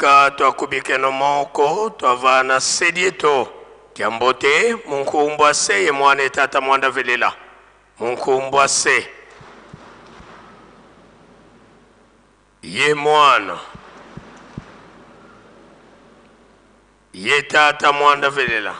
Bika twakubike no moko twavana sedieto kiambote munkumbwa se ye mwane tata mwanda velela munkumbwa se ye mwana ye tata mwanda velela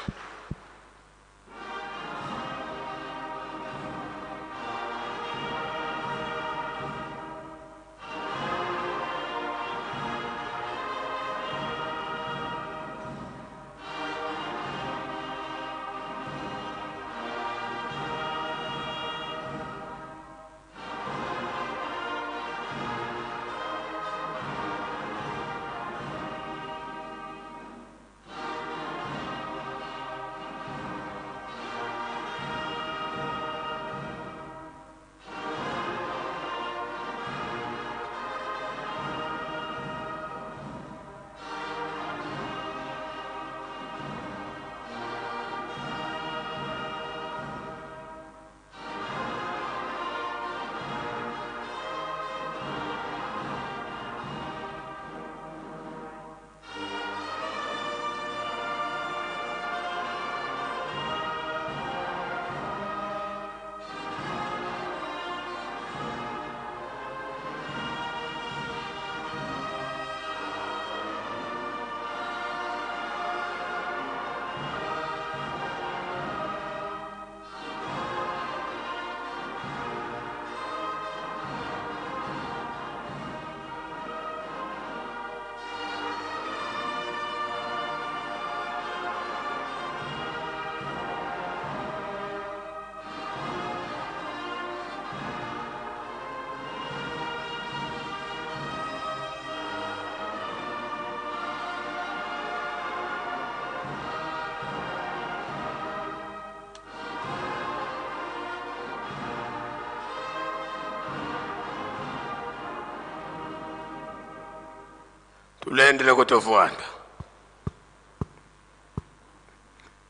tulendele kutovuanda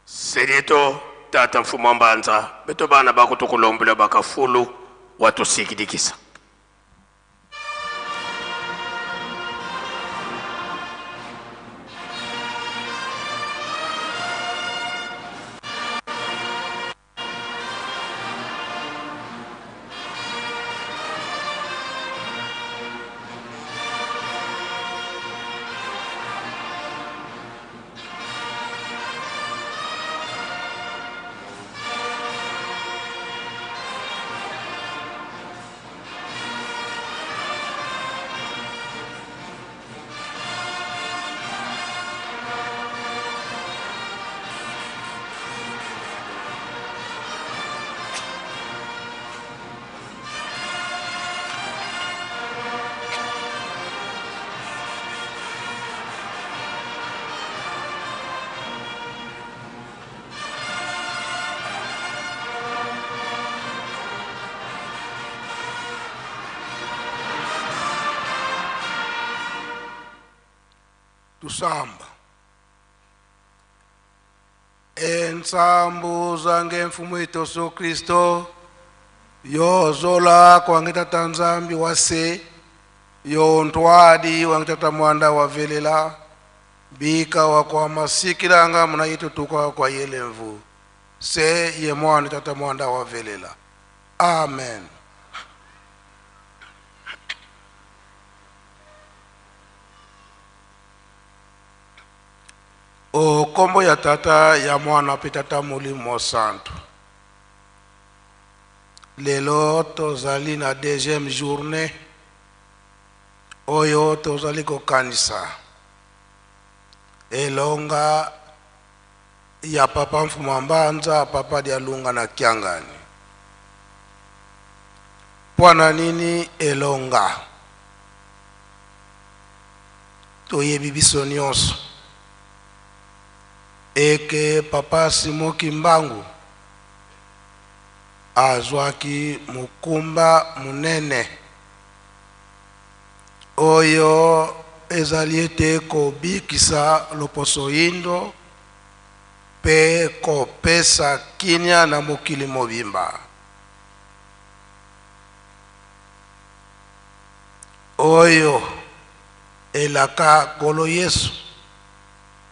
sedieto tata mfumo mbanza beto bana bakutukulombela bakafulu watusikidikisa tusamba ensambu zange mfumu itoso Kristo yozola kwangita tanzambi wase yo ntwadi wangita mwanda wa velela bika wa kwa masikiranga mnaitutuka kwa yelemvu se ye mwana tata mwanda wa velela amen. O kombo ya tata ya mwana pitata mulimo santo lelo tozali na deuxième journée oyo tozali kokanisa elonga ya papa mfuma mbanza papa dia lunga na kiangani pwana nini elonga toyebi biso nyonso eke papa Simoki Mbangu azwaki mukumba munene oyo ezali ete kobikisa loposo yindo pe kopesa kinya na mokili mobimba oyo elaka kolo Yesu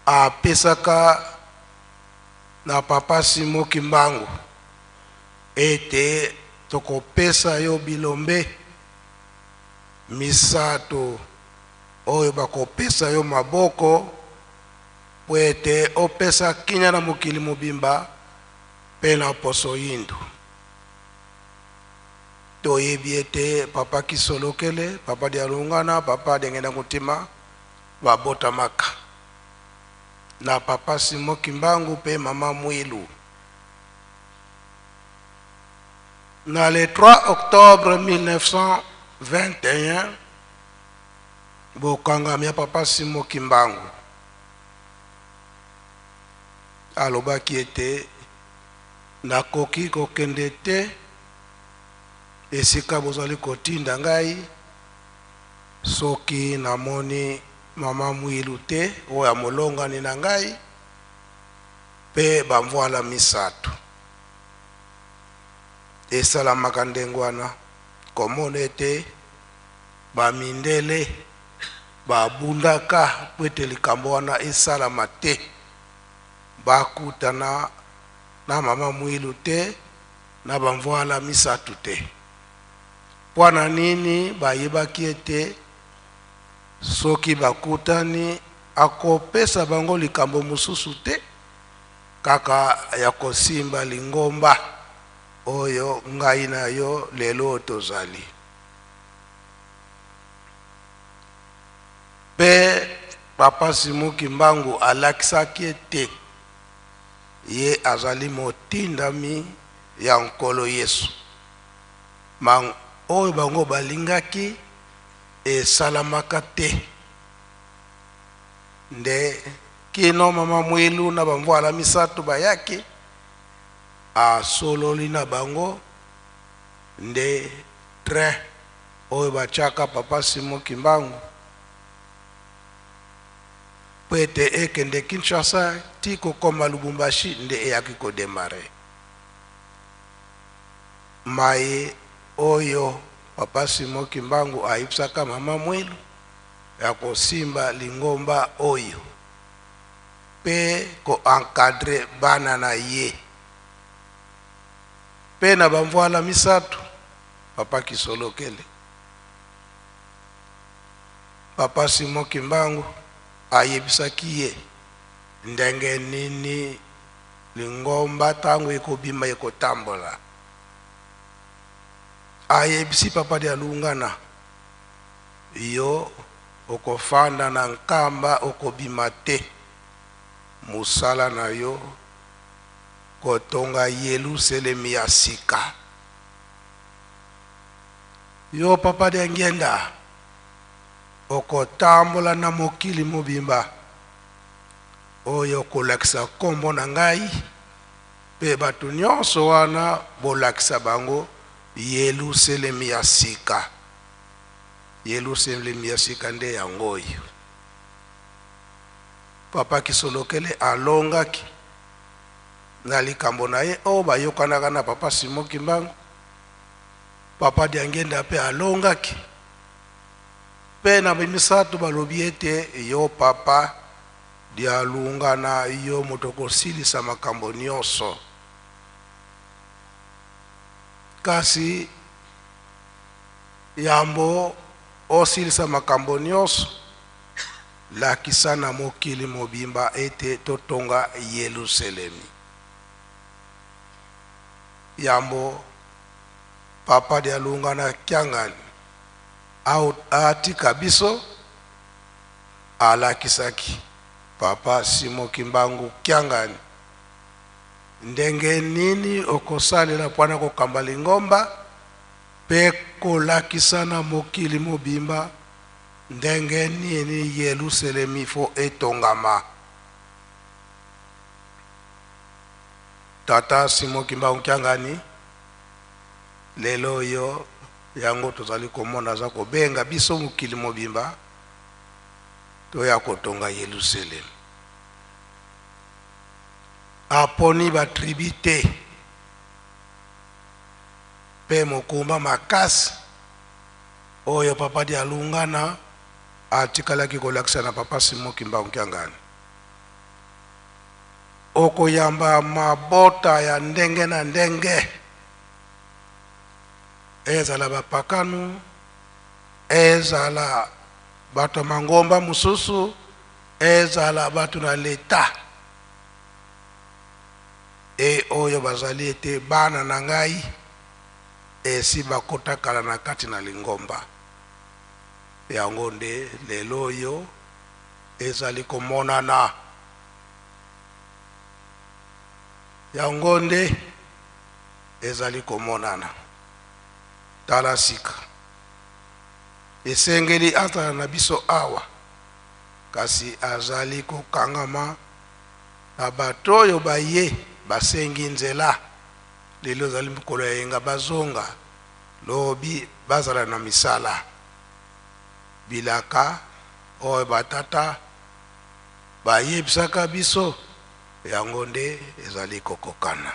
apesaka na papa Simo Kimbangu ete tokopesa yo bilombe misato oyo bakopesa yo maboko po ete opesa kinya na mokili mobimba mpe na poso yindu. Toyebi ete papa Kisolokele, papa Dialungana, papa Dengenda Mutima babotamaka na papa Simo Kimbangu pe mama Mwilu. Na le 3 octobre 1921 bokangamia papa Simo Kimbangu alobaki ete nakoki kokende te esika bozali kotinda ngai soki namoni mama Mwilu te oyo amolongani na ngai pe bamvoala misato. Esalamaka ndenge wana komona ete bamindele babundaka po ete likambo wana esalama te, bakutana na mama Mwilu te na bamvoala misato te. Wana nini bayebaki ete soki bakutani akopesa bango likambo mususu te kaka ya kosimba lingomba oyo ngai na yo lelo tozali. Pe papa Simo Kimbangu alakisaki ete ye azali motindami ya nkolo Yesu. Oyo bango balingaki esalamaka te. Nde kino mama Mwilu na bamvoala misato bayaki asololi na bango nde train oyo bachaka papa Simo Kimbangu po ete ekende Kinshasa ti kokoma Lubumbashi nde eyaki kodemare. Maye oyo papa Simo Kimbangu ayipsaka mama Mwilu ya kosimba lingomba oyo pe ko encadre bana na ye pe na bamvoala misato papa Kisolokele. Papa Simo Kimbangu ayebisaki ye ndenge nini lingomba tango ekobima ekotambola. Ayebisi papa Dialungana yo okofanda na nkamba okobima te, musala na yo kotonga Yelusalemi ya sika. Yo papa Diangenda okotambola na mokili mobimba oyo kolakisa kombo na ngai pe bato nyonso wana bolakisa bango Yelusalemi ya sika. Yelusalemi ya sika nde yango oyo. Papa Kisolokele alongaki na likambo na ye oyo bayokanaka na papa Simo Kimbangu. Papa Diangenda pe alongaki pe na bimisato balobi ete yo papa Dialungana yo moto kosilisa makambo nyonso. Kasi yambo osilisa makambo nyonso lakisa na mokili mobimba ete totonga Yelusalemi. Yambo papa Dialungana kiangani atika biso alakisaki papa Simo Kimbangu kiangani ndenge nini okosalela pwana kokamba lingomba pe kolakisa na mokili mobimba ndenge nini Yelusalemi fo etongama. Tata Simo Kimbangu kiangani lelo yo yango tozali komona za kobenga biso mokili mobimba to ya kotonga Yelusalemi. Aponi ba tribute pe mokumba makasi oyo papa Dialungana atikalaki kolakisa na papa Simon Kimbangu Kyangani okoyamba mabota ya ndenge na ndenge ezala bapakanu ezala bato mangomba mususu ezala bato na leta e oyo bazali ete bana na ngai esi bakotakala na kati na lingomba yango nde lelo oyo ezali komonana yango nde ezali komonana tala sika esengeli atala na biso awa kasi azali kokangama na bato oyo baye basengi nzela lelo ezali mokolo ya yenga bazonga lobi bazala na misala bilaka oyo batata bayebisaka biso yango nde ezali kokokana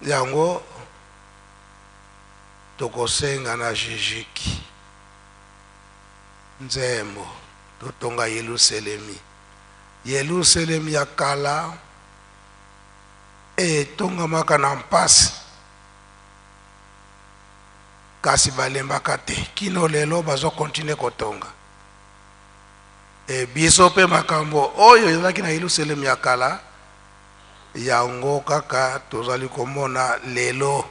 yango tokosenga na Jijiki nzembo totonga Yerusalemi ya kala etongamaka na mpasi kasi balembaka te kino lelo bazo continue kotonga biso pe makambo oyo ezalaki na Yerusalemi ya kala yango kaka tozali komona lelo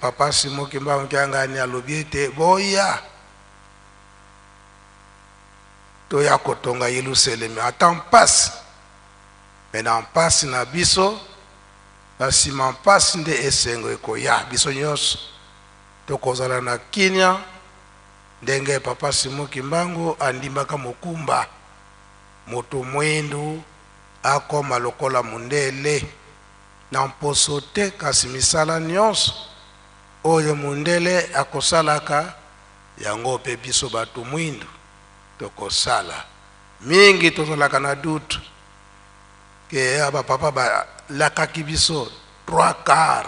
papa Simon Kimbangu Kyangani alobi ete boya toya kotonga Yerusalemi ata mpasi mena mpasi na biso basima mpasi nde esengo ekoya biso nyonso tokozala na kinya ndenge papa Simon Kimbangu andimaka mokumba moto mwindu akoma lokola mundele na mposo te kasi misala nyonso oyo mundele akosalaka yango pe biso bato mwindu tokosala mingi tozalaka na dutu ke aba papa ba lakaki biso 3/4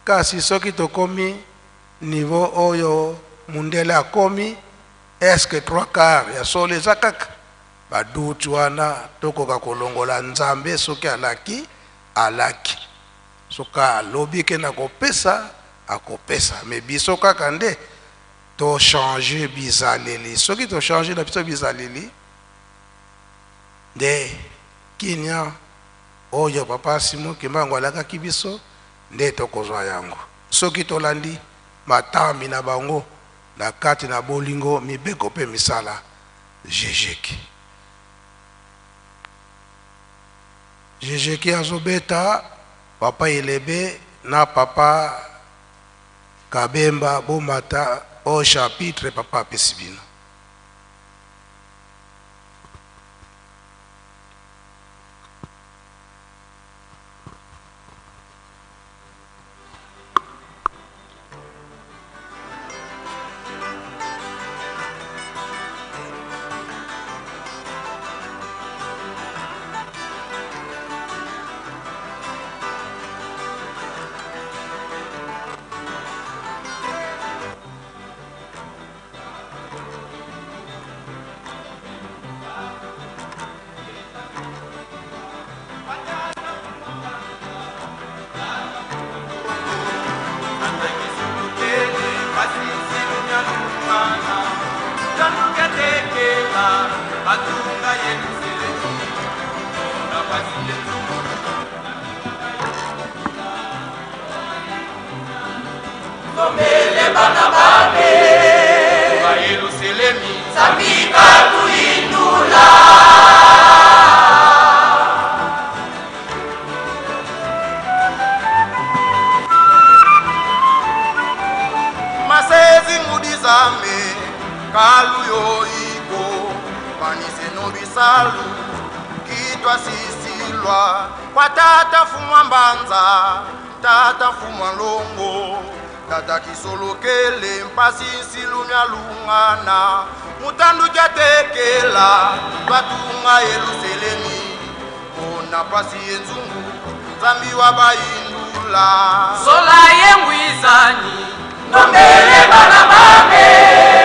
kasi soki tokomi niveau oyo mundele akomi eske 3/4 ya solo eza kaka badutu wana tokoka kolongola nzambe soki alaki soka alobi ke na kopesa akopesa me biso kaka nde to changer bizaleli soki to changer na biso bizaleli nde kinya oyo papa Simon Kimbangu alakaki biso nde tokozwa yango soki tolandi matami na bango na kati na bolingo mibeko pe misala Jijiki azobeta papa Elebe na papa Kabemba bomata au chapitre papa Pesibino. Tata fumwa longo tata kisolokele mpasi silumya lungana mutandu jatekela twatunga Yerusalemi ona pasi enzungu zambi wa bayindula sola yengwizani nombele bana babe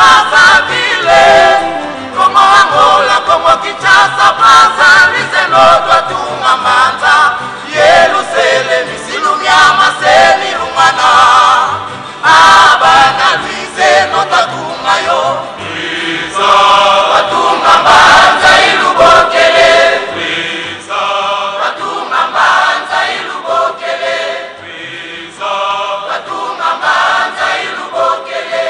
Brazzaville, Congo Angola, Congo Kinshasa, Brazzaville, Notwa Tunga Manza, Yerusalemu, Silumia Maseni Lumana, Abana Luise, Notwa Tunga Yo, Watunga Manza Ilubokele, Watunga Manza Ilubokele, Watunga Manza Ilubokele.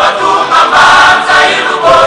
Watunga Manza Ilubokele,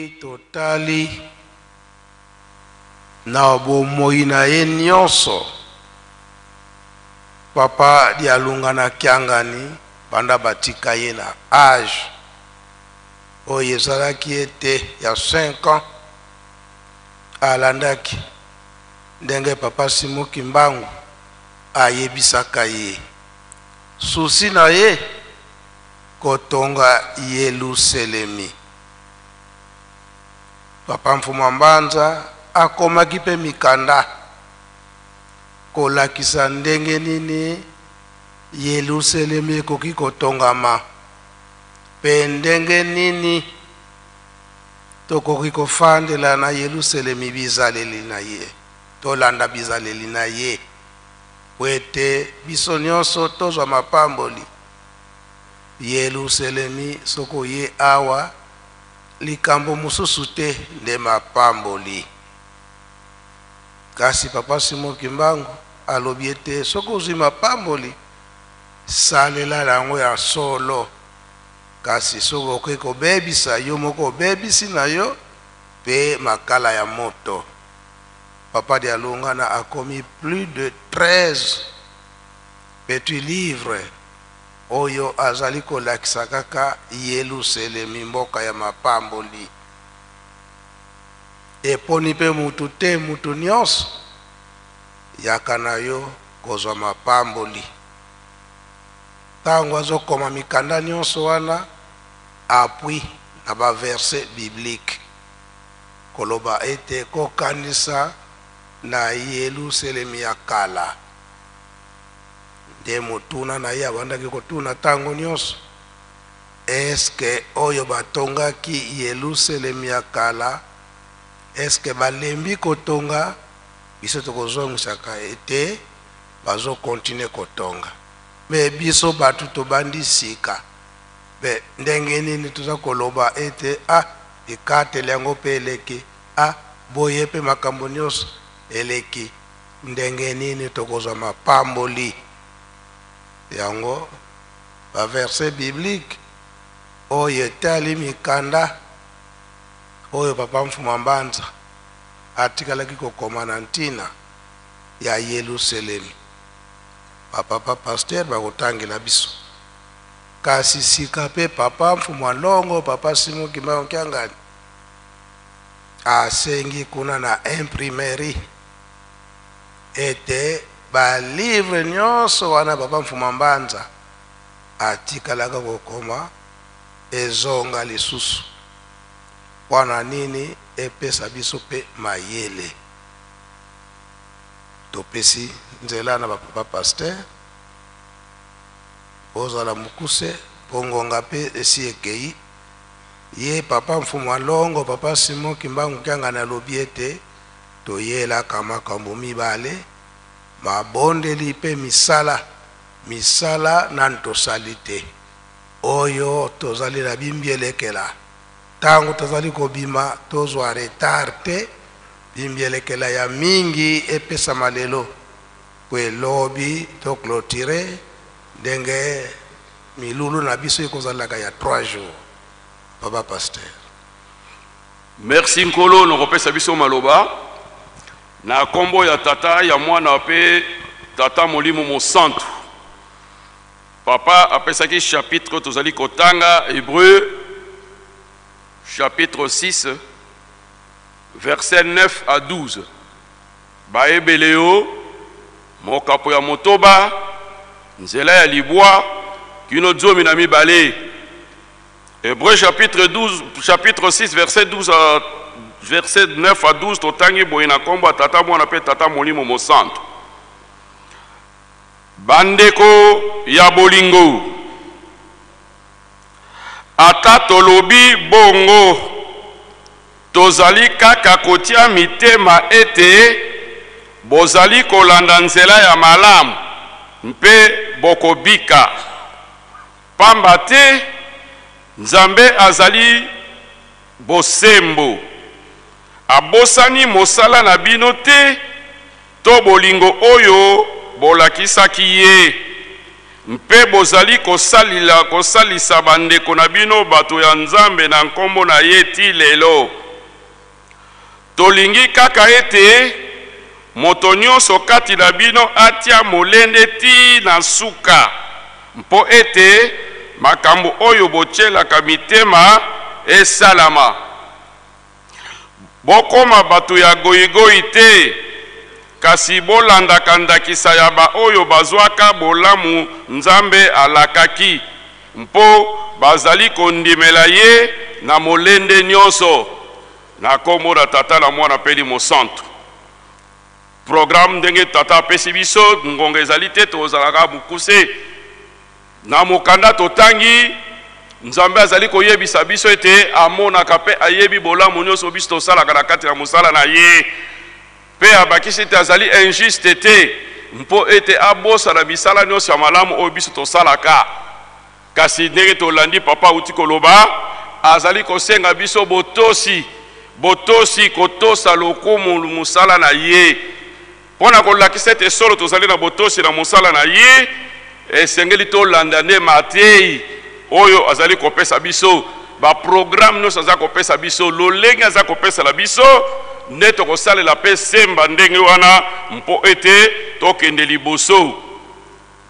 soki totali na bomoi na ye nyonso papa dialunga na kiangani banda batika ye na age oyo ezalaki ete ya 5 ans alandaki ndenge papa Simoki Mbangu ayebisaka ye susi na ye kotonga Yelusalemi. Papa Mfuma Mbanza akomaki pe mikanda kolakisa ndenge nini Yelusalemi ekoki kotongama pe ndenge nini tokoki kofandela na Yelusalemi bizaleli na ye tolanda bizaleli na ye wete biso nyonso tozwa mapamboli Yelusalemi soko ye awa likambo mususu te nde mapamboli. Kasi papa Simoki Mbangu alobi ete soko uzwi mapamboli salela lango ya solo kasi soko okoki kobebisa yo moko obebisi na yo pe makala ya moto. Papa Dialunga na akomi plus de 13 petits livres oyo azali kolakisa kaka Yelusalemi mboka ya mapamboli. Eponi pe mutu te mutu nyonso yaka na yo kozwa mapamboli. Tango azokoma mikanda nyonso wana apui na ba verset biblique koloba ete kokanisa na Yelusalemi ya kala. Nde mutuna na ye abandaki kotuna tango nyonso eske oyo batongaki Yelusalemi ya kala eske balembi kotonga biso tokozongisaka ete bazo continue kotonga me biso batu tobandi sika be ndenge nini tuza koloba ete ikatele yango pe eleki boye pe makambo nyonso eleki ndenge nini tokozwa mapamboli yango ba verset biblique oyo etali mikanda oyo papa Mfuma Mbanza atikalaki kokoma na ntina ya Yelusalemi. Papa pasteur bakotangela biso kasi sika pe papa Mfuma Longo papa Simoki Mbangu Kiangani asengi kuna na imprimerie ete ba livre nyonso wana papa Mfuma Mbanza atikalaka kokoma ezonga lisusu wana nini epesa biso pe mayele topesi nzela na papa pasteur ozala mukuse pongonga pe esi ekei ye papa Mfuma Longo papa Simoki Mbangu Kiangani alobi ete toyelaka makambo mibale mabondeli pe misala na ntosali te oyo tozali na bimbielekela tango tozali kobima tozwa retard te bimbielekela ya mingi epesa malelo kwe lobi to clôturer ndenge milulu na biso ekozalaka ya 3 jours. Papa pasteur. Merci Nkolo nokopesa biso maloba na kombo ya tata ya mwana pe tata molimo mosantu. Papa apesaki chapitre tozali kotanga Hébreu chapitre 6 verset 9 à 12. Baebeleo mokapo ya motoba nzela ya libwa kino zomi na mibale. Hébreu chapitre 6 verset 9 à 12 totangi boyina kombo tata mwana pe tata molimo mosantu. Bandeko ya bolingo ata tolobi bongo tozali kaka kotia mitema ete bozali kolanda nzela ya malamu mpe bokobika pamba te Nzambe azali bosembo abosani mosala na bino te to bolingo oyo bolakisaki ye mpe bozali kosalisa bandeko na bino bato ya Nzambe na nkombo na ye ti lelo tolingi kaka ete moto nyonso kati na bino atia molende ti na suka mpo ete makambo oyo botyelaka mitema esalama. Bokoma bato ya goyigoyi te, kasi bolandaka ndakisa ya ba oyo bazwaka bolamu Nzambe alakaki mpo bazali kondimela ye na molende nyonso. Na kombo na Tata na Mwana pe Limo Santu. Programme ndenge Tata apesi biso ngonga ezali te tozalaka mokuse na mokanda totangi Nzambe azali koyebisa biso ete amonaka pe ayebi bolamu nyonso biso tosalaka na kati na mosala na ye pe abakisi ete azali injuste te mpo ete abosa na bisala nyonso ya malamu oyo biso tosalaka. Kasi ndenge tolandi papa uti koloba azali kosenga biso botosi kotosa lokumu mosala na ye. Pona kolakisa ete solo tozali na botosi na mosala na ye esengeli tolanda nde matei oyo azali kopesa biso ba programme nyonso aza kopesa biso lolenge aza kopesa la biso nde tokosalela pe semba ndenge wana mpo ete tokende liboso.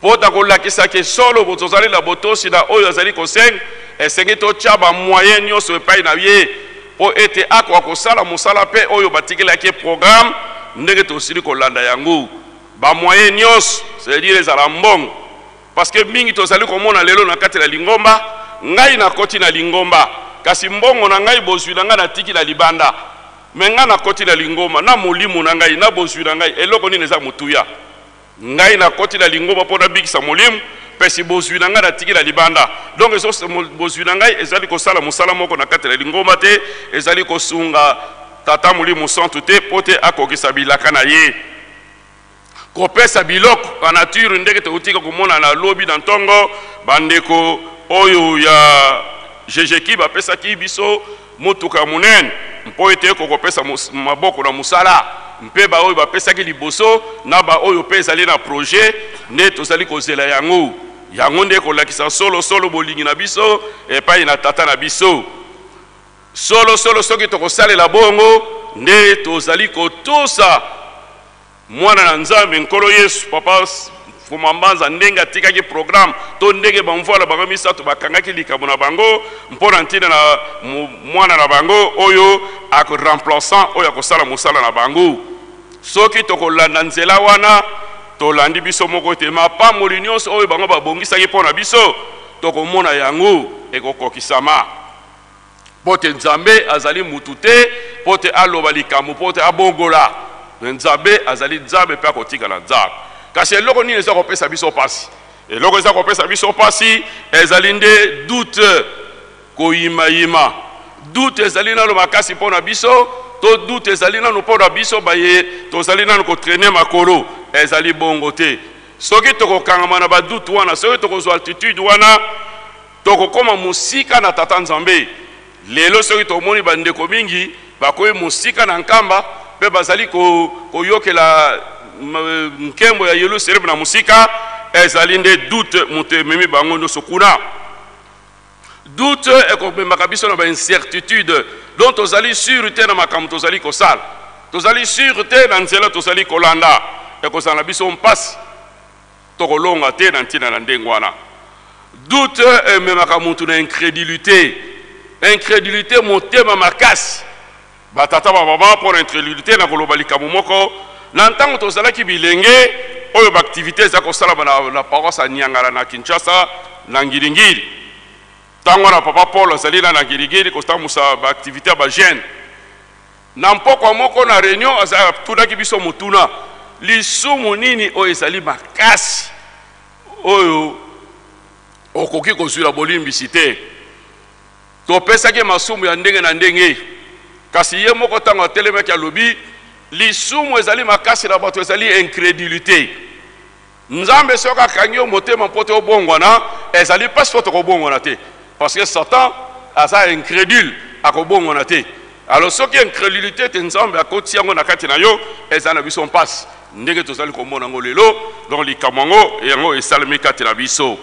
Pota kolakisa ke solo tozali na botosi na oyo azali kosenga esengeli totya ba moyen nyonso epai na ye po ete akoka kosala mosala pe oyo batikelaki programme ndenge tosili kolanda yango ba moyen nyonso c'est-à-dire ezala mbongo. Parce que mingi tozali komona lelo na kati na lingomba ngai na koti na lingomba kasi mbongo na ngai bozwi na ngai na tiki na libanda me ngai na koti na lingomba na molimo na ngai na bozwi na ngai eloko nini eza mutuya ngai na koti na lingomba mpona bikisa molimo pesi bozwi na ngai na tiki na libanda. Donc ezo bozwi na ngai ezali kosala mosala moko na kati na lingomba te ezali kosunga Tata Molimo Santu te pote akokisa bilaka na ye kopesa biloko pa nature ndenge teutika komona na lobi na ntongo bandeko oyo ya jejeki bapesaki biso motuka munene mpo ete kokopesa maboko na musala mpe ba oyo bapesaki liboso na ba oyo pe ezali na projet nde tozali kozela yango nde kolakisa solo bolingi na biso epai na tata na biso solo soki tokosalela bongo nde tozali kotosa mwana na Nzambe nkolo Yesu papa fumambanza ndenge atikaki programme to ndenge bamvola bango misato bakangaki likambo na bango mpona ntina na mwana na bango oyo remplaçant oyo akosala mosala na bango. Soki tokolanda nzela wana tolandi biso moko te mapamboli nyonso oyo bango babongisaki mpona biso tokomona yango ekokokisama pote Nzambe azali mutu te pote aloba likambo pote abongola Nzambe azali Nzambe pe akotikala Nzambe. Kasi eloko nini eza kopesa biso pasi eloko eza kopesa biso pasi ezali nde doute koyimayima doute ezali nano makasi mpona biso to doute ezali nano mpona biso baye tozali nano kotraine makolo ezali bongo te. Soki tokokangama na badoute wana soki tokozwa altitude wana tokokoma mosika na Tata Nzambe. Lelo soki tomoni bandeko mingi bakoyi mosika na nkamba pe bazali koyokela nkembo ya Yerusalemu na musika ezali nde doute moto ememi bango nyonso kuna. Doute ekomemaka biso na baincertitude donc tozali sur te na makambo tozali kosala tozali sur te na nzela tozali kolanda ekozala na biso mpasi tokolonga te na ntina na ndenge wana. Doute ememaka motu na incrédulité motema makasi batata bababa mpona incrédulité na koloba likambo moko na ntango tozalaki bilenge oyo baaktivité eza kosalama na paroisse Niangala na Kinshasa na ngilingili ntango na papa Paul azali na ngilingili kotambusa baaktivité ya bajeune na mpokwa moko na réunion atunaki biso motuna lisumu nini oyo ezali makasi oyo okoki kozwila bolimbisi te topesaki masumu ya ndenge na ndenge kasi ye moko ntango atelemaki alobi lisumu ezali makasi na bato ezali incrédulité. Nzambe soki akangi yo motema mpo te obongwana ezali mpasi mpo tokobongwana te parce que Satan aza incrédule akobongwana te. Alors soki incrédulité te Nzambe akoti yango na kati na yo eza na biso mpasi ndenge tozali komona yango lelo donc likambo yango esalemi kati na biso.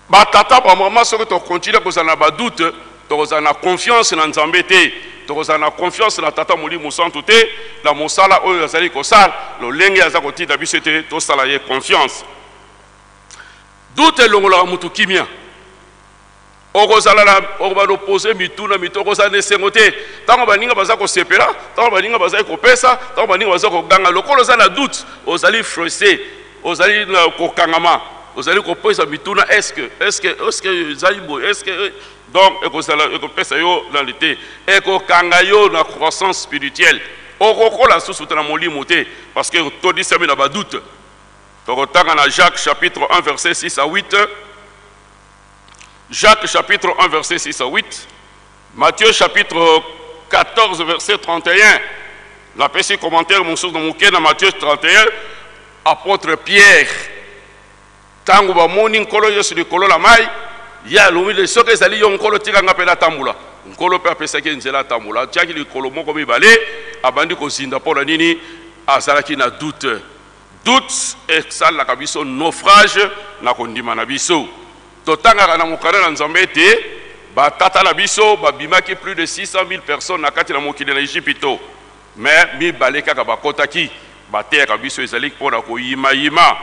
Batata bamama soki tokontinue kozala na badoute tokozala na confiance na Nzambe te tokozala na confiance na tata molimo santu te na mosala oyo azali kosala lolenge aza kotinda biso ete tosala ye confiance. Doute elongolaka mutu kimia okozala na okobana mituna mito okozala na esengo te ntango baninga baza kosepela ntango baninga bazali kopesa ntango baninga baza koganga lokolo oza na doute ozali frustré ozali na kokangama ozali kopesa mituna est-ce que ezali boye est-ce que donc ekozala ekopesa yo na lite ekokanga yo na croissance spirituelle okokola susu te na molimo te parce que todisami na badoute. Tokotanga na Jacques chapitre 1 verset 6 à 8. Jacques chapitre 1 verset 6 à 8. Matthieu chapitre 14 verset 31. La PC commentaire mon source dans mon dans Matthieu 31. Apôtre Pierre. Tango ba moni nkolo yesu de kolo la mai ya lumi de soke ezali yo nkolo tika ngapela tambula. Nkolo pe apesa ke nzela tambula. Tiaki li kolo moko mibale abandi ko zinda pona nini azalaki na doute. Doute esalaka biso naufrage na kondima na biso. Totangaka na mokanda na nzambe te batata na biso babimaki plus de 600 000 personnes na kati na mokili na Egypte. Mais mibale kaka bakotaki bateyaka biso ezali mpona koyimayima.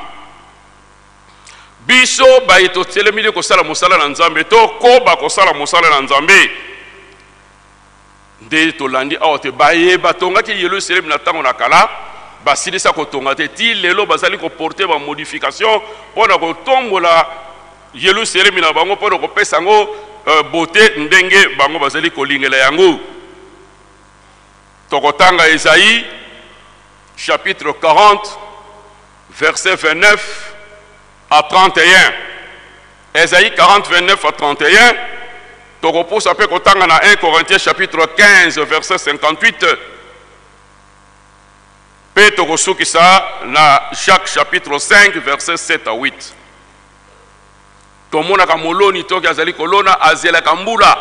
Biso baito telemili kosala mosala na nzambe to koba kosala mosala na nzambe. Nde tolandi awa te baye batongaki Yerusalem na ntango na kala basilisa kotonga te ti lelo bazali koporte ba modification pona kotombola Yerusalem na bango pona kopesa yango beauté ndenge bango bazali kolingela yango. Tokotanga Esaïe chapitre 40 verset 29 à 31. Esaïe 40 29 à 31. Tokoposa pe kotanga na 1 Corinthiens chapitre 15 verset 58. Pe tokosukisa na Jacques chapitre 5 verset 7 à 8. Tomonaka moloni toki azali kolona azela kambula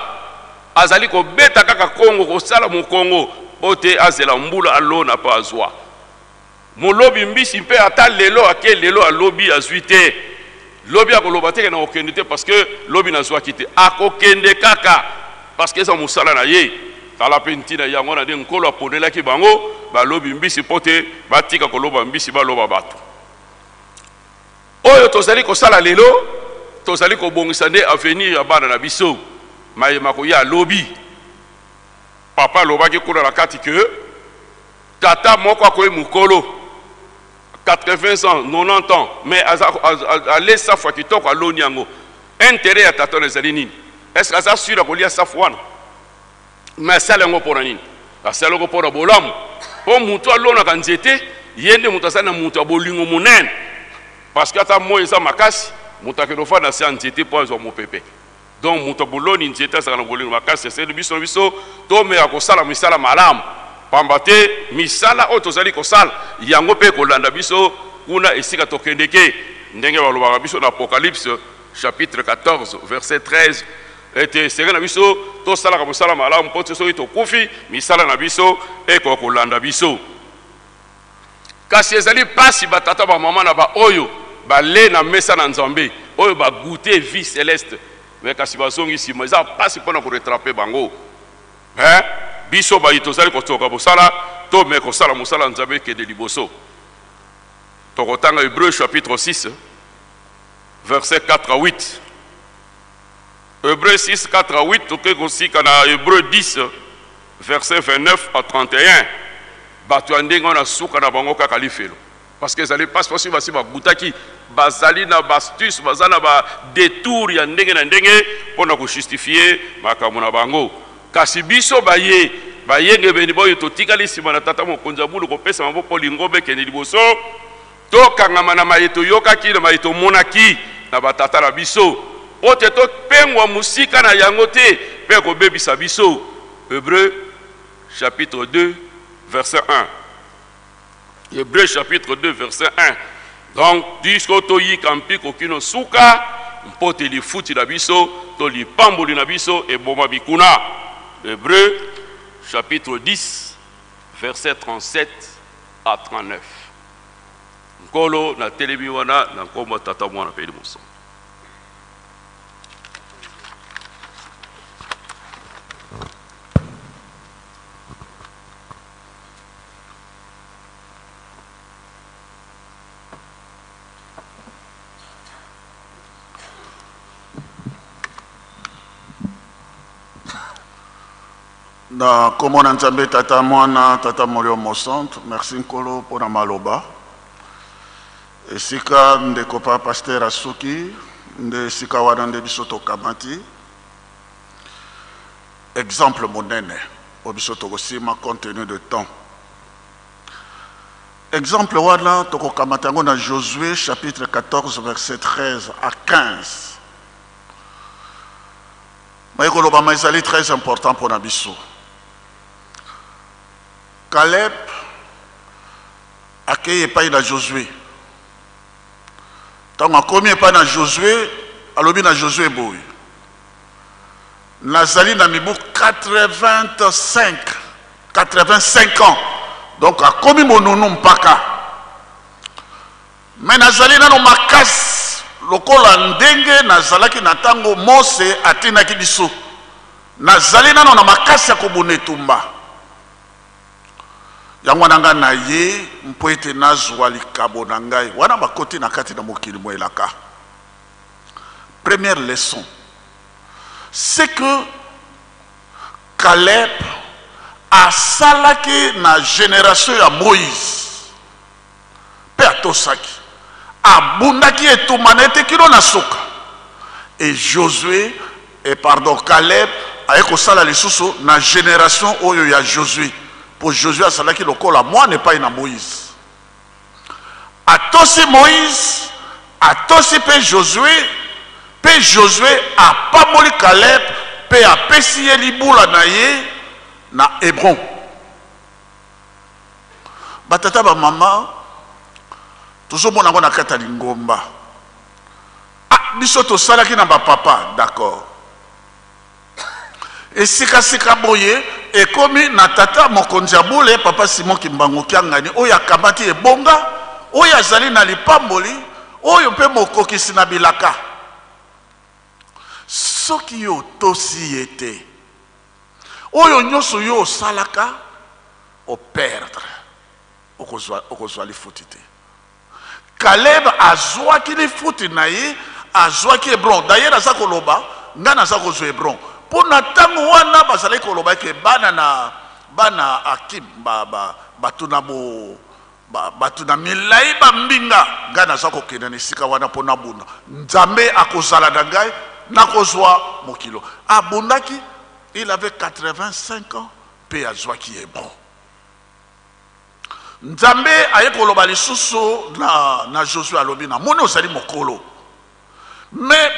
azali kobeta kaka Kongo kosala mu Kongo ote azela mbula alona pa azwa molobi mbisi mpe ata lelo ake lelo alobi azuite lobi akoloba te na okende te parce que lobi na zwa kite akokende kaka parce que ça musala na ye tala pentina yango na de nkolo aponela ki bango ba lobi mbisi pote batika koloba mbisi baloba batu oyo tozali kosala lelo tozali kobongisa nde avenir ya bana na biso mayema koya lobi papa lobaki kuna na kati ke tata moko akoye mukolo 80 ans 90 ans mais ale safu kitoko aloni yango intérêt ya tata ezali nini est-ce que aza sûr akolia safu wana mais asala yango mpona nini asala yango mpona bolamu mpo mutu alonaka nzete ye nde mutu asali na mutu ya bolingo monene parce que ata moi eza makasi mutu akelofa na se ya nzete mpo azwa mopepe donc mutu aboloni nzete azalaka na bolingo makasi esali biso na biso tomeka kosala misala malamu pamba te misala oyo tozali kosala yango mpe kolanda biso kuna esika tokendeke ndenge balobaka biso na Apocalypse chapitre 14 verset 13 ete senge na biso tosalaka mosala malamu mpo te soki tokufi misala na biso ekoka kolanda biso kasi ezali pasi batata bamama na baoyo bale na mesa na nzambe oyo bagute vie céleste me kasi bazongi nsima eza pasi mpona koretrape bango biso bayi tozali kotoka bosala to me kosala mosala nzambe ekende liboso tokotanga Hébreu chapitre 6 verset 4 à 8. Hébreu 6 4 à 8 toke kosika na Hébreu 10 verset 29 à 31 bato ya ndenge wana suka na bango kaka lifelo parce que ezali passe parce que basi bagutaki bazali na bastus bazali na badetour ya ndenge na ndenge mpona kojustifie makambo na bango kasi biso bayenge beni boyo totikali nsima na tata mokonzi ya bulu kopesa maboko lingombe ekende liboso tokangama na maye toyokaki na maye tomonaki na batata na biso ote topengwa musika na yango te mpe kobebisa biso. Hébreu chapitre 2 verset 1. Hébreu chapitre 2 verset 1. Donc disko toyika mpiko kino suka mpote lifuti na biso to lipamboli na biso eboma bikuna. Hébreu chapitre 10 verset 37 à 39. Nkolo na telemi wana na nkombo tata mwana peli moso. Na komona nzambe tata mwana tata molio mosantu, merci nkolo pona maloba. Esika ndeko pa pasteur Asuki, nde sika wana nde biso tokamati. Exemple monene, o biso tokosima compte tenu de temps. Exemple wana tokokamata ngo na Josué chapitre 14 verset 13 à 15. Maïkoloba maïsali très important pour Nabiso. Caleb a accueilli pas na Josué. Tant a commis pas na Josué, alobi na Josué boy. Nazali na mibu 85 ans. Donc a commis mon nom mpaka. Mais nazali na no makas lokola ndenge nazalaki na tango Mose atinaki biso. Nazali na no na makasi ya kobonetumba. Yango nanga na ye mpo ete nazwa likabo na ngai wana bakoti na kati na mokili moelaka. Première leçon, c'est que Caleb a salaki na génération ya Moïse pe atosaki abundaki etumanete kilo na soka et Josué et pardon Caleb a ekosala lisusu na génération oyo ya Josué. Pour Josué a salaki lokola moi n'est pas na Moïse. Atosi Moïse, atosi pe Josué a pas moli Caleb pe a pesi ye libula na ye na Hébron. Batata ba mama toujours mona ngo na kata lingomba. Ah biso to salaki na ba papa, d'accord. Et sika boye et comme na tata mokonjabule papa Simon Kimbango kiangani oya kabati ebonga oya zali na lipamboli oyo pe mokokisi na bilaka soki yo tosi ete oyo nyoso yo salaka o perdre okozwa lifutite. Caleb azwaki lifuti na ye azwaki Hébron. D'ailleurs aza koloba ngana aza kozwa Hébron. Pour natango wana bazali koloba ke bana Akim batuna milai bambinga ngana za kokenda ni sika wana pona buna nzambe akozala na ngai nakozwa mokilo abundaki. Il avait 85 ans pe azwaki Hébron. Nzambe aye koloba lisusu na Josué alobi na moni osali mokolo mais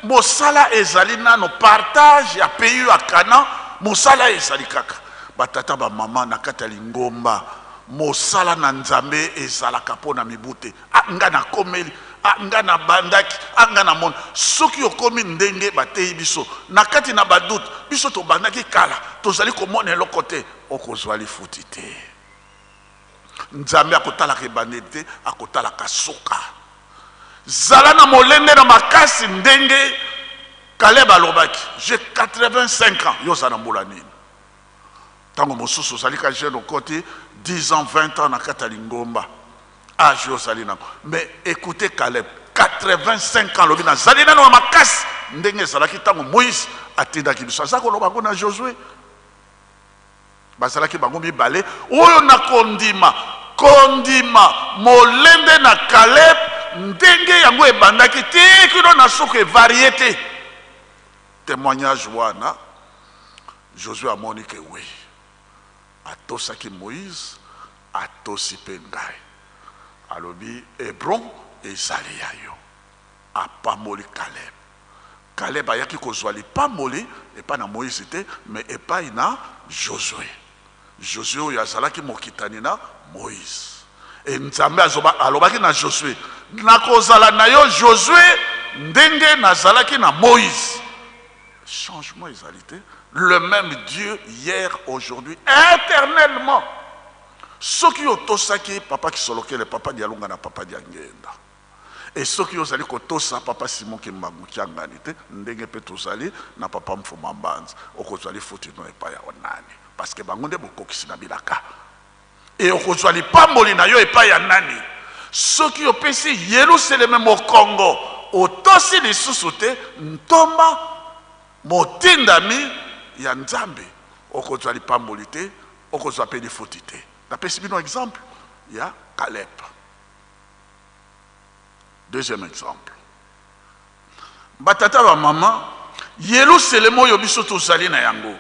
mosala ezali nano partage ya pays ya Kana mosala ezali kaka batata ba mama na kata lingomba mosala na nzambe ezalaka pona mibute nga na komeli nga na bandaki nga na mona soki okomi ndenge batei biso na kati na badut biso to bandaki kala tozali komona eloko te okozwa lifuti te. Nzambe akotala ke bandete akotala kasoka zala na molende na makasi ndenge Caleb alobaki j'ai 85 ans yo za na mbula nini tango mosusu ozali ka jeune okoti 10 ans 20 ans na kata lingomba âge yo ozali na mais écoutez Caleb 85 ans lobi na zali na no makasi ndenge ezalaki tango Moïse atindaki biso aza koloba ngo na Josué bazalaki bango mibale oyo na kondima molende na Caleb ndenge yango ebandaki te kino na soke variété témoignage wana Josué amoni ke oui atosaki Moïse atosi pe ngai alobi Hébron ezali ya yo apamoli Caleb ayaki kozwa lipamoli epa na Moïse te mais epai na Josué oyo azalaki mokitani na Moïse. Et Nzambe alobaki na Josué nakozala na yo Josué ndenge nazalaki na Moïse. Changement égalité, le même Dieu hier, aujourd'hui, éternellement. Ce qui otosaki papa qui soloke le papa dialonga na papa diangenda. Et ce qui osali kotosa papa Simon Kimbangu kianganite ndenge pe tozali na papa Mfuma Mbanza okozali futi no epa ya onani parce que bango nde bokokisi na bilaka. Et okozali pamboli na yo epa ya nani soki opesi Yerusalem mo Congo otosi lisusu te ntomba motindami ya Nzambe okozwa lipamboli te okozwa mpe lifuti te. Napesi bino exemple ya Caleb. Deuxième exemple, batata ba mama Yerusalem oyo biso tozali na yango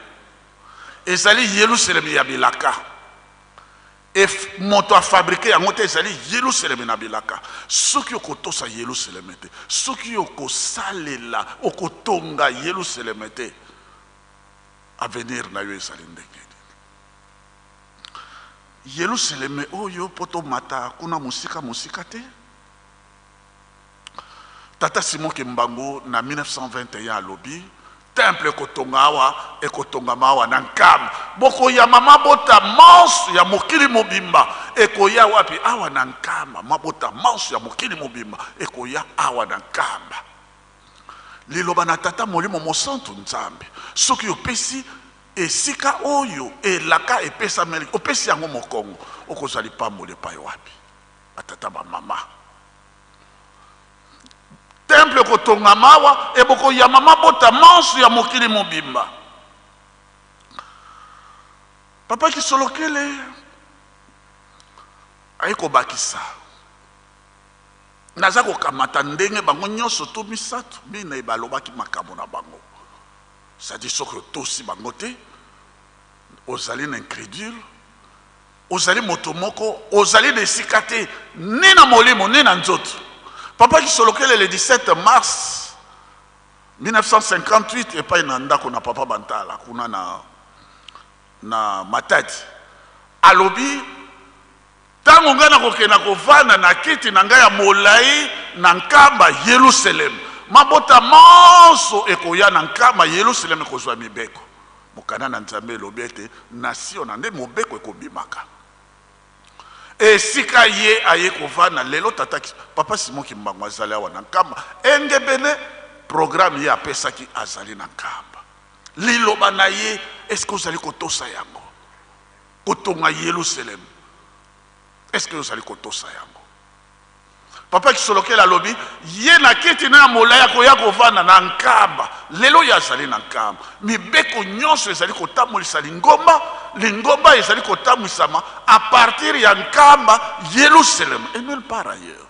ezali Yerusalem ya bilaka e moto a fabriqué yango te ezali Yerusalem na bilaka. Soki okotosa Yerusalem te, soki okosalela okotonga Yerusalem te, avenir na yo ezali ndenge. Yerusalem oyo poto mata kuna musika te. Tata Simon Kimbangu na 1921 à lobby temple kotonga awa ekotonga mawa na nkamba boko ya mama bota mansu ya mokili mobimba ekoya wapi awa na nkamba mabota mansu ya mokili mobimba ekoya awa na nkamba liloba na tata molimo mosantu nzambe soki opesi esika oyo elaka epesa meli opesi yango mokongo okozali pambole pa wapi atata ba mama temple kotonga mawa eboko ya mama bota mansu ya mokili mobimba. Papa Kisolokele aiko bakisa naza kokamata ndenge bango nyonso to misatu bina ebalobaki makambo na bango sadi soki otosi bango te ozali na incrédule ozali moto moko ozali na esika te ni na molimo ni na nzoto. Papa Kisolokele le 17 mars 1958 et pas inanda kuna papa Bantala kuna na Matadi alobi tango ngana kokena kovana na kiti na ngai ya molai na nkamba Yerusalem mabota manso ekoya na nkamba Yerusalem ekozwa mibeko mokana na nzambe elobi ete nation na nde mobeko ekobimaka. Esika ye aye kovana lelo tata papa Simon Kimbangu azali awa na nkamba engebele programme ye apesaki azali na nkamba liloba na ye eske ozali kotosa yango kotonga Yerusalem eske ozali kotosa yango. Papa Kisolokele alobi ye na kiti na molaya koya kovana na nkamba lelo ya azali na nkamba mibeko nyonso ezali kotamolisa lingomba ezali kotamwisama à partir ya nkamba Yerusalem et nulle part ailleurs.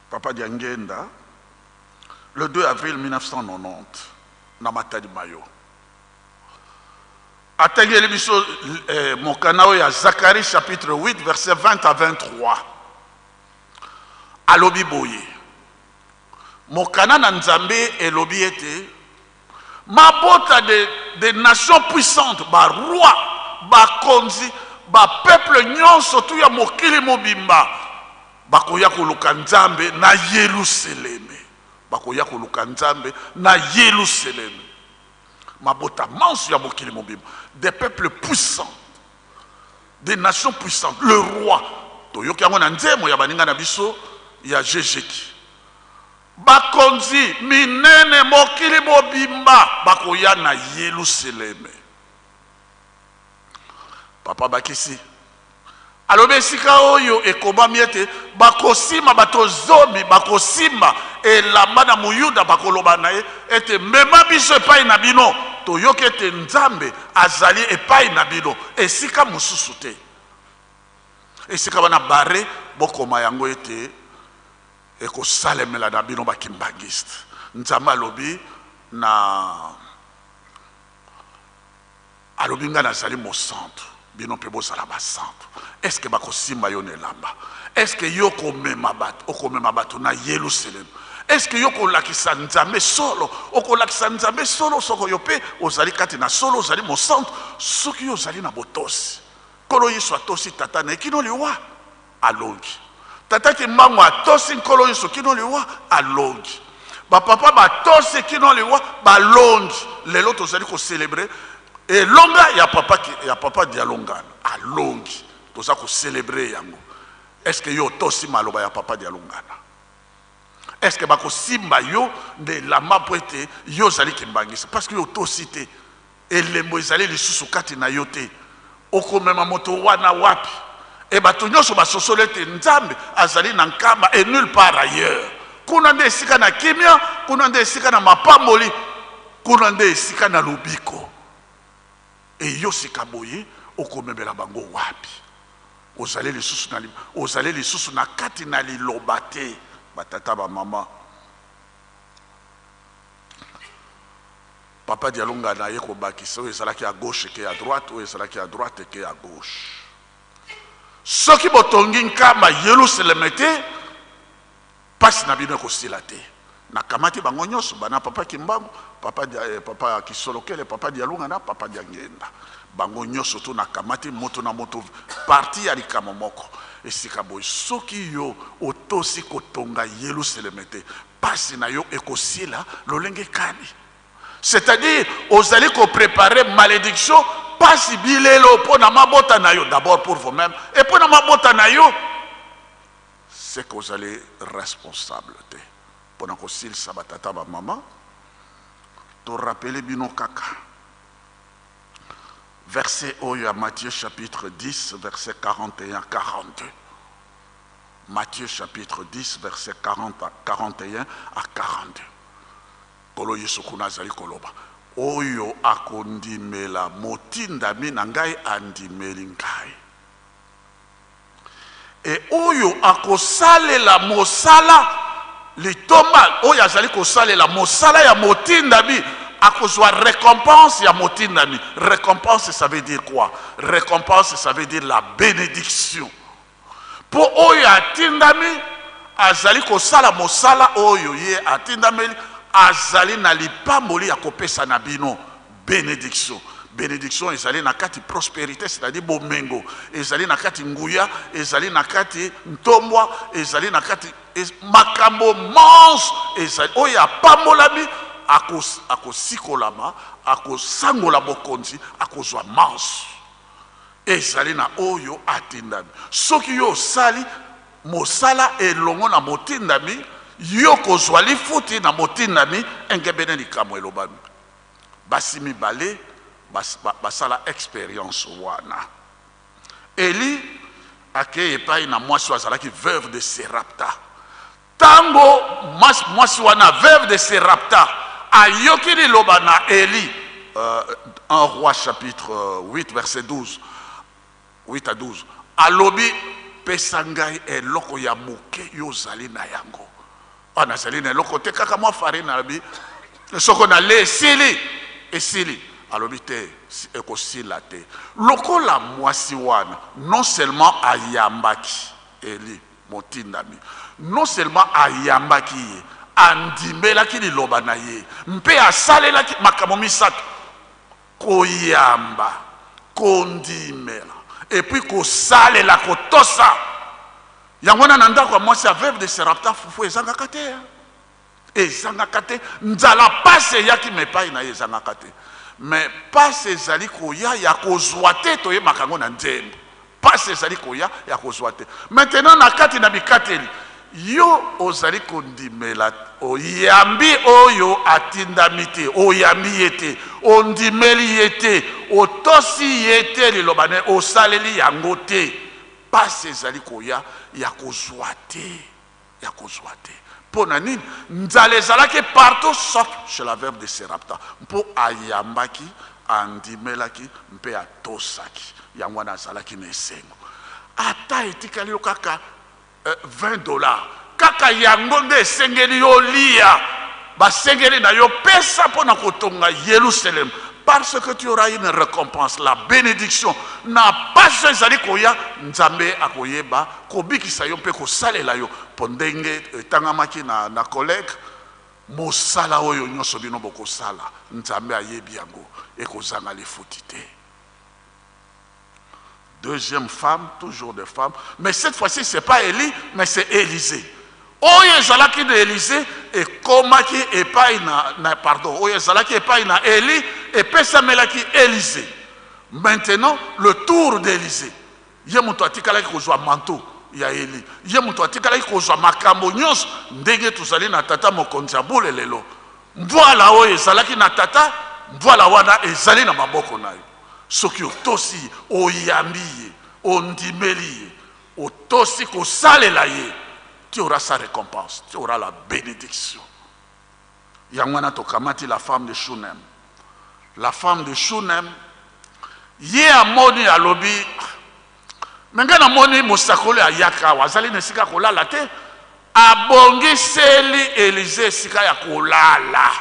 Papa Diangenda le 2 avril 1990 na Matadi Mayo atengeli biso mokanao ya Zacharie chapitre 8 verset 20 à 23 alobi boye mokana na nzambe elobi ete mabota de nations puissantes ba roi ba konzi ba peuple nyonso tu ya mokili mobimba bakoya koluka nzambe na Yerusalem bakoya koluka nzambe na Yerusalem mabota mansu ya mokili mobimba des peuples puissants des nations puissantes le roi toyoki yango na nzemo ya baninga na biso ya Jejeki bakonzi minene mokili mobimba bakoya na Yerusalem. Papa bakisi alobi esika oyo ekomami ete bakosima bato zomi bakosima elamba na muyuda bakoloba na ye ete mema biso epai na bino toyoki ete nzambe azali epai na bino esika mosusu te esika bana bare bokoma yango ete ekosalemela na bino bakimbangiste nzambe alobi alobi nga nazali mosantu bino mpe bozala basantu. Est-ce que bakosimba yo na elamba? Est-ce que yo komema bato na Yerusalem? Est-ce que yo kolakisa nzambe solo okolakisa nzambe solo soko yo pe ozali kati na solo ozali mosantu soki yo ozali na botosi kolo yesu atosi tata na kino liwa alongi tata Kimbangu atosi nkolo yesu kino liwa alongi bapapa batosi kino liwa balongi lelo tozali ko célébrer elonga ya papa Dialongana alongi toza ko célébrer yango. Est-ce que yo tosi maloba ya papa Dialongana? Est-ce que bako simba yo de la mapwete yo zali kimbangisa parce que yo tosi te elembo ezali lisusu kati na yo te okomema moto wana wapi e bato nyonso basosole te nzambe azali na nkamba et nulle part ailleurs kuna nde esika na kimia, kuna nde esika na mapamboli, kuna nde esika na lubiko. E yo sika boye okomemela bango wapi? Ozali lisusu na kati na liloba te batata ba mama. Papa Dialonga na ye kobakisa oyo ezalaki à gauche ke à droite, oyo ezalaki à droite ke à gauche. Soki botongi nkamba Yerusalem te, pasi na bino ekosila te. Na kamati bango nyonso bana papa Kimbangu, papa Kisolokele, papa Dialonga na papa Diangenda. Bango nyonso to na kamati moto na moto parti ya likamo moko. Esika boy soki yo otosi kotonga Yerusalem te, pasi na yo ekosila lolenge kani. C'est-à-dire, vous allez préparer malédiction, pas si bilelo pour na mabota na yo, d'abord pour vous-même, et pour na mabota na yo, c'est que vous allez responsable. Pendant que s'il sabatata ba maman, te rappeler bino kaka. Verset oyo Matthieu chapitre 10, verset 41 à 42. Matthieu chapitre 10, verset 41 à 42. Kolo Yesu kuna azali koloba oyo akondimela motindami na ngai andimeli ngai e oyo akosalela mosala litomba oyo azali kosalela mosala ya motindami akozwa récompense ya motindami. Récompense ça veut dire quoi? Récompense ça veut dire la bénédiction. Po oyo atindami azali kosala mosala oyo ye atindameli azali na lipamboli ya kopesa na bino bénédiction. Bénédiction ezali na kati prospérité, c'est-à-dire bomengo, ezali na kati nguya, ezali na kati ntombwa, ezali na kati makambo mons, ezali oya pamolami akosikolama, akosangola bokonzi, akozwa mons. Ezali na oyo atindami. Soki yo sali mosala elongo na motindami, yo kozwa lifuti na motindami engebene likambo elobami. Basi mibale basala expérience wana. Eli ake epai na mwasi azalaki veuve de Serapta. Tango mwasi wana veuve de Serapta ayoki liloba na Eli, 1 Roi chapitre 8 verset 12, 8 à 12. Alobi pesa ngai eloko ya moke yo zali na yango. Ana zali na eloko te kaka mwa farine alobi soko na le esili alobi te ekosila te. Lokola mwasi wana non seulement ayambaki Eli motindami, non seulement ayambaki ye, andimelaki liloba na ye, mpe asalelaki makambo misato: koyamba, kondimela, et puis kosalela, kotosa. Yangwana nanda kwa mwasi ya veuve de Serapta fufu ezangaka te. Ezangaka te. Nzala pase yaki mepai na ezangaka te. Mais pase ezali koya ya kozwa te toye makango na nzembo. Pase ezali koya ya kozwa te. Maintenant na kati na bikateli yo ozali kondimela oyambi oyo atindami te, oyambi yete, ondimeli yete, otosi yete lilobane osaleli yango te. Pase ezali koya ya kozwa te, ya kozwa te. Pona nini nzala ezalaki partout sauf chez la veuve de Serapta. Mpo ayambaki, andimelaki, mpe atosaki. Yango wana azalaki na esengo. Ata etikali yo kaka $20. Kaka yango nde esengeli yo lia, basengeli na yo pesa pona kotonga Yerusalem. Parce que tu auras une récompense, la bénédiction. Na pas ezali koya nzambe akoyeba kobikisa yo mpe kosalela yo pondenge etangamaki na collègue mosala oyo nyonso bino bokosala nzambe ayebi yango ekozanga lifuti te. Deuxième femme, toujours des femmes, mais cette fois-ci c'est pas Élie mais c'est Élisée. Oyo ezalaki de Élisée et komaki epai na pardon, oyo ezalaki epai na Élie et pesamelaki Élisée. Maintenant le tour d'Élisée. Ye muto atikalaki kozwa manteau ya Élie. Ye muto atikalaki kozwa makambo nyonso ndenge tuzali na tata mokonzi ya bule lelo. Mbwala oyo ezalaki na tata, mbwala wana ezali na maboko na yo. Soki otosi oyambi ye, ondimeli ye, otosi kosalela ye, tu auras sa récompense, tu auras la bénédiction. Yangwana tokamati la femme de Shunem. La femme de Shunem, ye amoni alobi, mengana moni musakole ayaka wazali nesika kolala te, abongiseli Élisée sika ya kolala.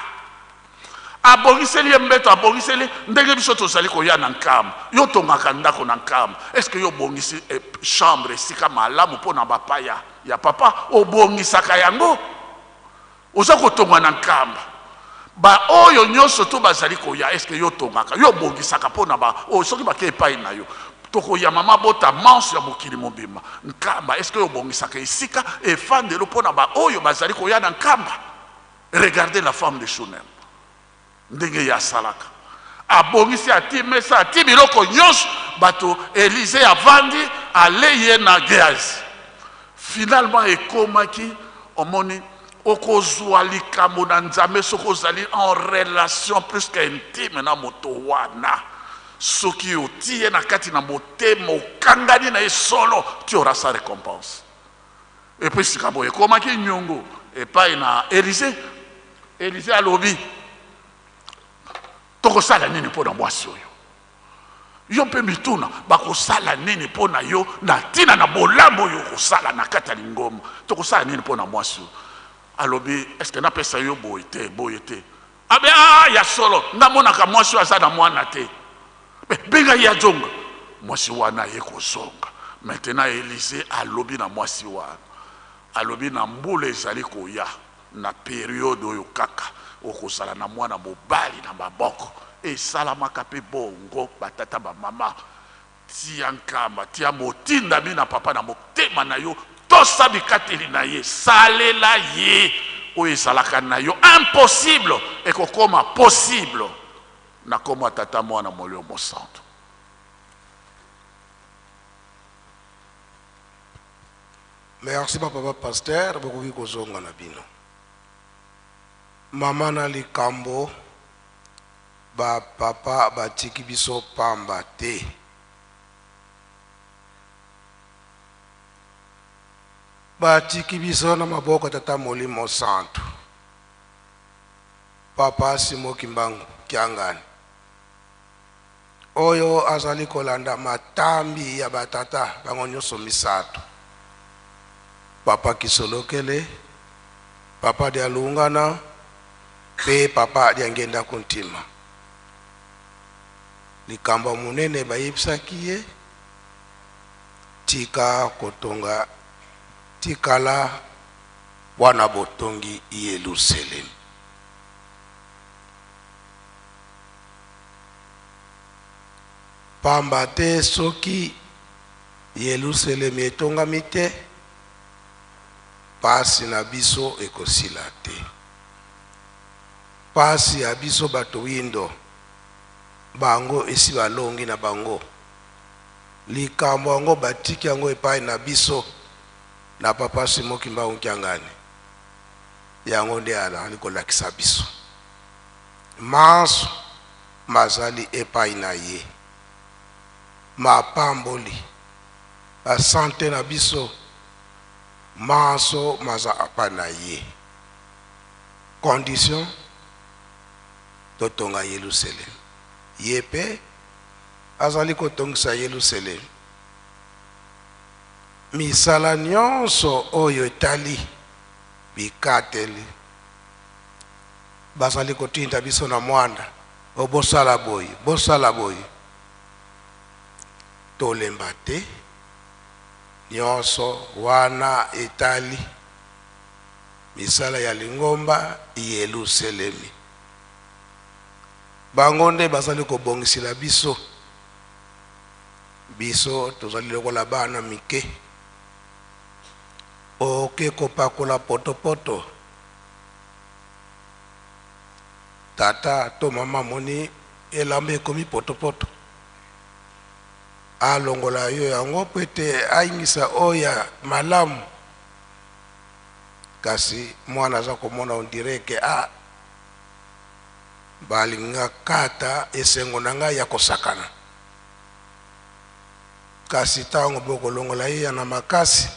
Abongiseli mbeto, abongiseli ndenge biso tozali koya na nkama. Yo tongaka ndako na nkama. Est-ce que yo bongisi chambre sika malamu pona bapaya ya papa obongisaka yango? Oza kotonga na nkamba. Ba oyo nyonso to bazali koya, est-ce que yo tongaka? Yo bongisaka pona ba o soki ba ke epai na yo. Toko ya mama bota manso ya mokili mobimba. Nkamba, est-ce que yo bongisaka isika e fandelo pona ba oyo bazali koya na nkamba? Regardez la femme de Shunem. Ndenge ya salaka. Abongisi ati mesa ati biloko nyonso bato Élisée avandi aleye na Géhazi. Finalement ekomaki omoni okozwa likambo na Nzambe sokozali en relation plus qu'intime na moto wana. Soki otie na kati na motema okangani na solo, tu auras sa récompense. Et puis sikabo ekomaki nyongo epai na Élisée. Élisée alobi tokosala nini mpona mwasi oyo? Yo mpe mituna bakosala nini mpona yo na tina na bolambo oyo kosala na kati ya lingomba? Tokosala nini mpona mwasi oyo? Alobi est-ce que napesa yo boye te? Abe ya solo ndamonaka mwasi oyo aza na mwana te. Benga ya zonga. Mwasi wana ye kozonga. Maintenant Élisée alobi na mwasi wana. Alobi na mbula ezali koya na période oyo kaka okosala na mwana mobali na maboko esalamaka mpe bongo batata bamama tia nkamba tia motinda mi na papa na motema na yo tosa bikateli na ye salela ye oyo ezalaka na yo impossible ekokoma possible na kombo tata mwana molio mosantu. Merci papa pasteur bokoki kozonga na bino. Mama na likambo ba papa batiki biso pamba te. Batiki biso na maboko tata molimo santu. Papa Simo Kimbangu Kiangani. Oyo azali kolanda matambi ya batata bango nyonso misato. Papa Kisolokele, papa de Alungana, pe papa de Ngenda Kuntima. Likambo munene bayipsaki ye tika kotonga tikala wana botongi Yerusalem. Pamba te soki Yerusalem etonga mite pasi na biso ekosila te. Pasi ya biso bato windo bango esi balongi na bango. Likambo yango batiki yango epai na biso na papa Simo Kimbangu Kiangani. Yango nde ali kolakisa biso. Manso mazali epai na ye. Mapamboli asante na biso manso maza apana ye. Condition totonga Yerusalem. Yepe azali kotongisa Yerusalem. Misala nyonso oyo etali bikateli bazali kotinda biso na mwanda obosala boy tolemba te nyonso wana etali misala ya lingomba Yerusalemi. Bango nde bazali kobongisila biso. Biso tozali lokola bana mike. Oke kopakola potopoto. Tata to mama moni elambe komi potopoto. Alongola yo yango pete aingisa oya malamu. Kasi mwana za komona ondireke balinga kata esengo nanga ya kosakana. Kasi tango boko longola ya na makasi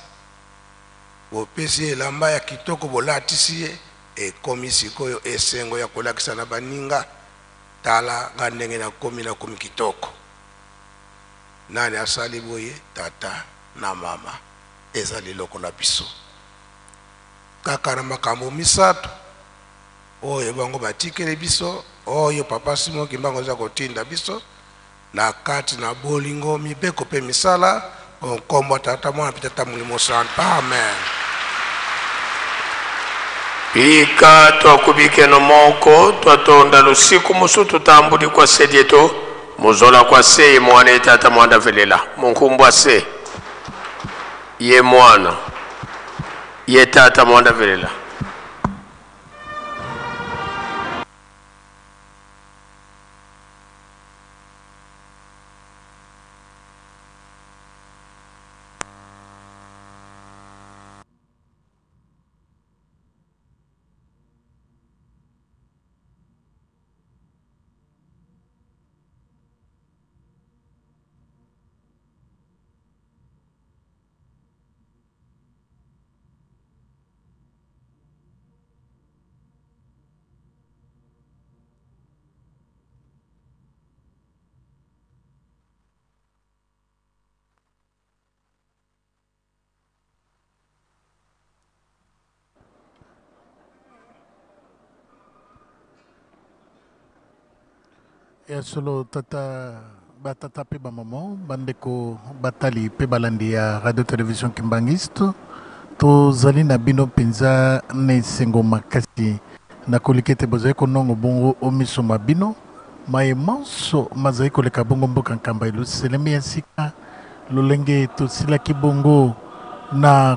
bopesi elamba ya kitoko bolatisi ye ekomi sikoyo esengo ya kolakisa na baninga tala nga ndenge nakomi kitoko. Nani asali boye? Tata na mama. Eza liloko na biso kaka na makambo misato oyo bango batikele biso oyo papa Simon Kimbangu za kotinda biso na kati na bolingo mibeko pe misala nkombo tata mwana pitata mulimo santo. Amen. Pika twakubike no moko twatonda lusiku musu tutambuli kwa sedieto muzola kwa se mwana tata mwanda velela munkumbwa se ye mwana ye tata mwanda velela. Ya solo tata batata pe bamamo bandeko batali pe balandi ya radio television Kimbangisto to zali na bino penza ne sengo makasi na kolikete bozai konongo bongo omiso mabino mai manso mazai koleka bongo mboka nkamba ilu selemi ya sika lolenge to silaki bongo na